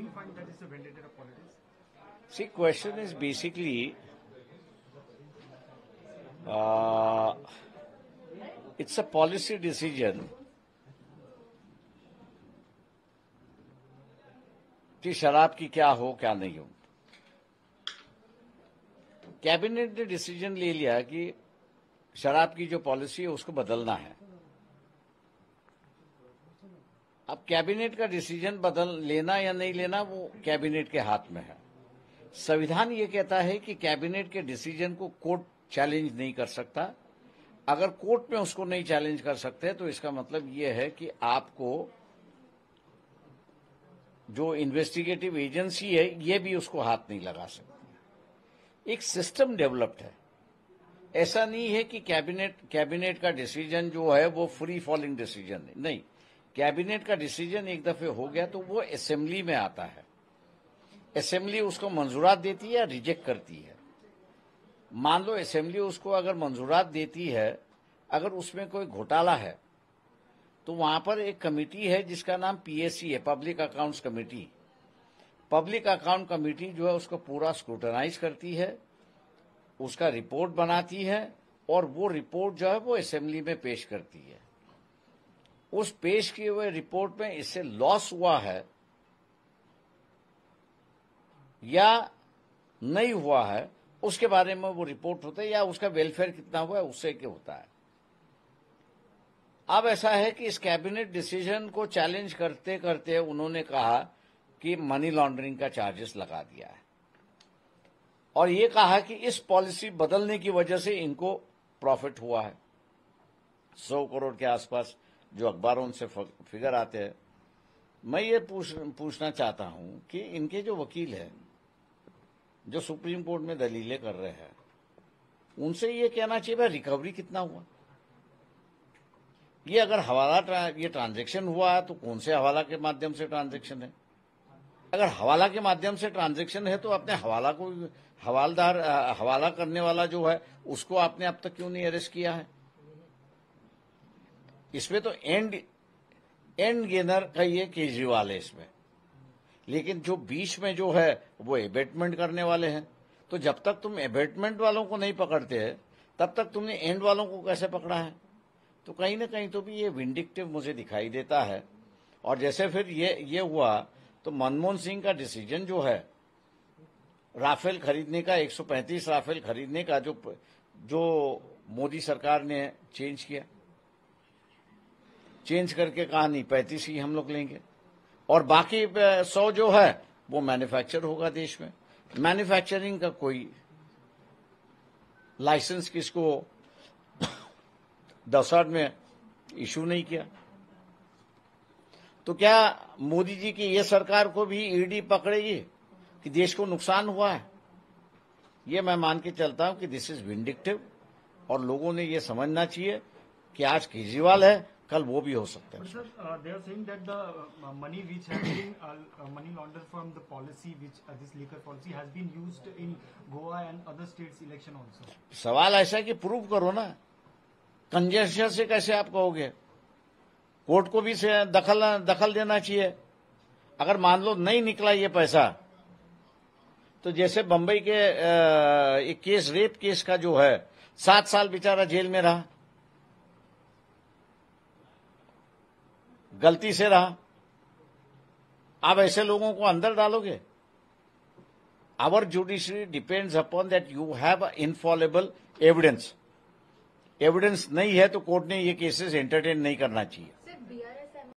you find that is a vendetta of politics? See, question is basically, it's a policy decision कि शराब की क्या हो क्या नहीं हो। कैबिनेट ने डिसीजन ले लिया कि शराब की जो पॉलिसी है उसको बदलना है। अब कैबिनेट का डिसीजन बदल लेना या नहीं लेना वो कैबिनेट के हाथ में है। संविधान ये कहता है कि कैबिनेट के डिसीजन को कोर्ट चैलेंज नहीं कर सकता। अगर कोर्ट में उसको नहीं चैलेंज कर सकते तो इसका मतलब ये है कि आपको जो इन्वेस्टिगेटिव एजेंसी है ये भी उसको हाथ नहीं लगा सकती। एक सिस्टम डेवलप्ड है। ऐसा नहीं है कि कैबिनेट का डिसीजन जो है वो फ्री फॉलिंग डिसीजन है, नहीं। कैबिनेट का डिसीजन एक दफे हो गया तो वो असेंबली में आता है। असेंबली उसको मंजूरात देती है या रिजेक्ट करती है। मान लो असेंबली उसको अगर मंजूरात देती है, अगर उसमें कोई घोटाला है तो वहां पर एक कमेटी है जिसका नाम पीएससी है, public accounts committee. Public account committee जो है उसको पूरा स्क्रूटनाइज करती है, उसका रिपोर्ट बनाती है और वो रिपोर्ट जो है वो असेंबली में पेश करती है। उस पेश किए हुए रिपोर्ट में इससे लॉस हुआ है या नहीं हुआ है उसके बारे में वो रिपोर्ट होता है, या उसका वेलफेयर कितना हुआ है उससे क्या होता है। अब ऐसा है कि इस कैबिनेट डिसीजन को चैलेंज करते करते उन्होंने कहा कि मनी लॉन्ड्रिंग का चार्जेस लगा दिया है और ये कहा कि इस पॉलिसी बदलने की वजह से इनको प्रॉफिट हुआ है 100 करोड़ के आसपास, जो अखबारों से फिगर आते हैं। मैं ये पूछना चाहता हूं कि इनके जो वकील हैं जो सुप्रीम कोर्ट में दलीलें कर रहे हैं, उनसे ये कहना चाहिए भाई रिकवरी कितना हुआ। ये अगर ये ट्रांजैक्शन हुआ है तो कौन से हवाला के माध्यम से ट्रांजैक्शन है। अगर हवाला के माध्यम से ट्रांजैक्शन है तो अपने हवाला को हवाला करने वाला जो है उसको आपने अब तक क्यों नहीं अरेस्ट किया है। इसमें तो एंड गेनर का ये केजरीवाल है इसमें, लेकिन जो बीच में जो है वो एबेटमेंट करने वाले हैं। तो जब तक तुम एबेटमेंट वालों को नहीं पकड़ते हैं तब तक तुमने एंड वालों को कैसे पकड़ा है। तो कहीं ना कहीं तो भी ये विंडिक्टिव मुझे दिखाई देता है। और जैसे फिर ये हुआ तो मनमोहन सिंह का डिसीजन जो है राफेल खरीदने का, 135 राफेल खरीदने का, जो मोदी सरकार ने चेंज किया, चेंज करके कहा नहीं 35 ही हम लोग लेंगे और बाकी 100 जो है वो मैन्युफैक्चर होगा देश में। मैन्युफैक्चरिंग का कोई लाइसेंस किसको दौसाड में इशू नहीं किया। तो क्या मोदी जी की ये सरकार को भी ईडी पकड़ेगी कि देश को नुकसान हुआ है। ये मैं मान के चलता हूं कि दिस इज विंडिक्टिव और लोगों ने ये समझना चाहिए कि आज केजरीवाल है, कल वो भी हो सकता है। But sir, they are saying that the money which has been money laundered from the policy which this liquor policy has been used in Goa and other states election also. सवाल ऐसा है कि प्रूव करो ना। Congestion से कैसे आप कहोगे। कोर्ट को भी दखल देना चाहिए। अगर मान लो नहीं निकला ये पैसा, तो जैसे बंबई के एक केस, रेप केस का जो है 7 साल बेचारा जेल में रहा, गलती से रहा। आप ऐसे लोगों को अंदर डालोगे। Our judiciary depends upon that you have infallible evidence. Evidence नहीं है तो कोर्ट ने ये केसेस एंटरटेन नहीं करना चाहिए।